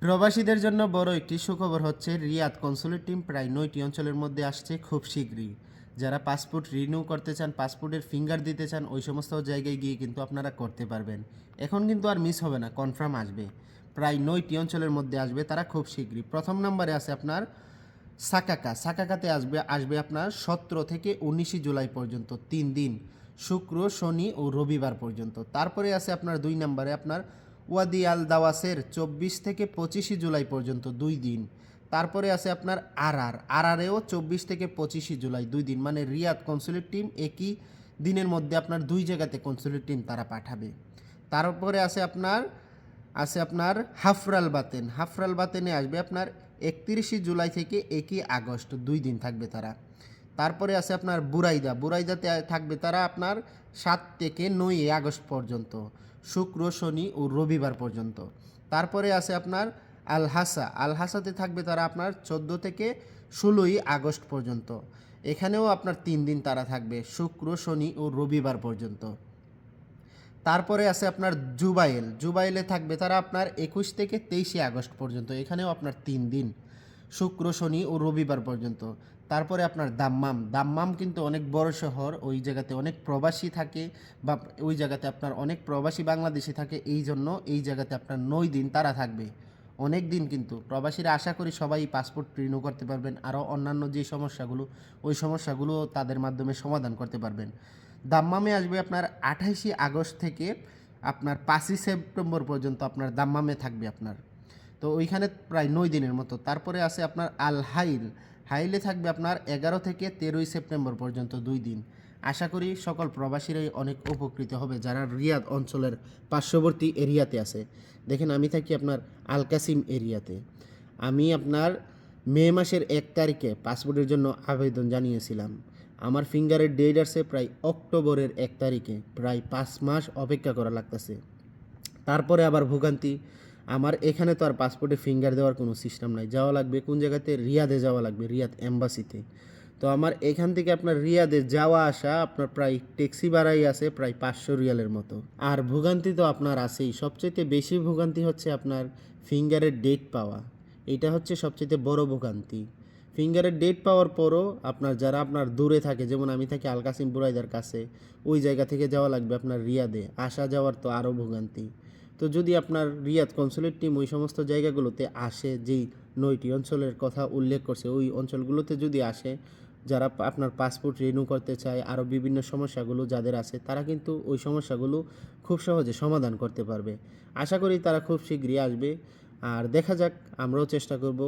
প্রবাসীদের জন্য বড় একটি সুখবর হচ্ছে রিয়াদ কনসুলেট টিম প্রায় 9টি অঞ্চলের মধ্যে আসছে খুব শীঘ্রই। যারা পাসপোর্ট রিনিউ করতে চান, পাসপোর্টের ফিঙ্গার দিতে চান, ওই সমস্ত জায়গায় গিয়ে কিন্তু আপনারা করতে পারবেন। এখন কিন্তু আর মিস হবে না, কনফার্ম আসবে। প্রায় 9টি অঞ্চলের মধ্যে আসবে তারা খুব শীঘ্রই। প্রথম নম্বরে আছে আপনার সাকাকাতে আসবে আপনার 17 থেকে 19 জুলাই পর্যন্ত 3 দিন, শুক্র, শনি ও রবিবার পর্যন্ত। তারপরে আছে আপনার 2 নম্বরে আপনার ওয়াদি আল দাওয়াসের 24 থেকে 25 জুলাই পর্যন্ত 2 দিন। তারপরে আছে আপনার আরারেও 24 থেকে 25 জুলাই 2 দিন, মানে রিয়াদ কনসুলেট টিম একই দিনের মধ্যে আপনার 2 জায়গাতে কনসুলেট টিম তারা পাঠাবে। তারপরে আছে আপনার হাফরাল বাতেনে আসবে আপনার 31 জুলাই থেকে 1 আগস্ট 2 দিন থাকবে তারা। তারপরে আছে আপনার বুরাইদাতে থাকবে তারা আপনার 7 থেকে 9 আগস্ট পর্যন্ত, শুক্র, শনি ও রবিবার পর্যন্ত। তারপরে আছে আপনার আলহাসাতে থাকবে তারা আপনার 14 থেকে 16 আগস্ট পর্যন্ত। এখানেও আপনার 3 দিন তারা থাকবে, শুক্র, শনি ও রবিবার পর্যন্ত। তারপরে আছে আপনার জুবাইলে থাকবে তারা আপনার 21 থেকে 23 আগস্ট পর্যন্ত। এখানেও আপনার 3 দিন, শুক্র, শনি ও রবিবার পর্যন্ত। তারপরে আপনার দাম্মাম কিন্তু অনেক বড় শহর, ওই জায়গাতে অনেক প্রবাসী থাকে, বা ওই জায়গাতে আপনার অনেক প্রবাসী বাংলাদেশি থাকে, এই জন্য এই জায়গাতে আপনার 9 দিন তারা থাকবে। অনেক দিন কিন্তু প্রবাসীরা আশা করি সবাই পাসপোর্ট রিনিউ করতে পারবেন, আরও অন্যান্য যে সমস্যাগুলো, ওই সমস্যাগুলো তাদের মাধ্যমে সমাধান করতে পারবেন। দাম্মামে আসবে আপনার 28 আগস্ট থেকে আপনার 5 সেপ্টেম্বর পর্যন্ত আপনার দাম্মামে থাকবে আপনার। তো ওইখানে প্রায় 9 দিনের মতো। তারপরে আছে আপনার হাইলে থাকবে আপনার 11 থেকে 13 সেপ্টেম্বর পর্যন্ত 2 দিন। আশা করি সকল প্রবাসীরাই অনেক উপকৃত হবে যারা রিয়াদ অঞ্চলের পার্শ্ববর্তী এরিয়াতে আছে। দেখেন, আমি থাকি আপনার আল কাসিম এরিয়াতে। আমি আপনার মে মাসের 1 তারিখে পাসপোর্টের জন্য আবেদন জানিয়েছিলাম। আমার ফিঙ্গারের ডেট আসছে প্রায় অক্টোবরের 1 তারিখে, প্রায় 5 মাস অপেক্ষা করা লাগতেছে। তারপরে আবার ভোগান্তি, আমার এখানে তো আর পাসপোর্টে ফিঙ্গার দেওয়ার কোনো সিস্টেম নাই, যাওয়া লাগবে কোন জায়গাতে, রিয়াদে যাওয়া লাগবে, রিয়াদ এম্বাসিতে। তো আমার এখান থেকে আপনার রিয়াদে যাওয়া আসা আপনার প্রায় ট্যাক্সি ভাড়াই আছে প্রায় 500 রিয়ালের মতো। আর ভোগান্তি তো আপনার আছেই, সবচেয়ে বেশি ভোগান্তি হচ্ছে আপনার ফিঙ্গারের ডেট পাওয়া। এটা হচ্ছে সবচেয়ে বড় ভোগান্তি। ফিঙ্গারের ডেট পাওয়ার পরও যারা আপনার দূরে থাকে, যেমন আমি থাকি আল কাসিম বুরাইদার কাছে, ওই জায়গা থেকে যাওয়া লাগবে আপনার রিয়াদে, আসা যাওয়ার তো আরও ভোগান্তি। তো যদি আপনার রিয়াদ কনসুলেট টিম ওই সমস্ত জায়গাগুলোতে আসে, যেই 9টি অঞ্চলের কথা উল্লেখ করছে, ওই অঞ্চলগুলোতে যদি আসে, যারা আপনার পাসপোর্ট রিনিউ করতে চায়, আরও বিভিন্ন সমস্যাগুলো যাদের আছে, তারা কিন্তু ওই সমস্যাগুলো খুব সহজে সমাধান করতে পারবে। আশা করি তারা খুব শীঘ্রই আসবে। আর দেখা যাক, আমরাও চেষ্টা করব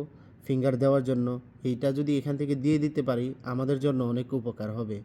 ফিঙ্গার দেওয়ার জন্য। এইটা যদি এখান থেকে দিয়ে দিতে পারি, আমাদের জন্য অনেক উপকার হবে।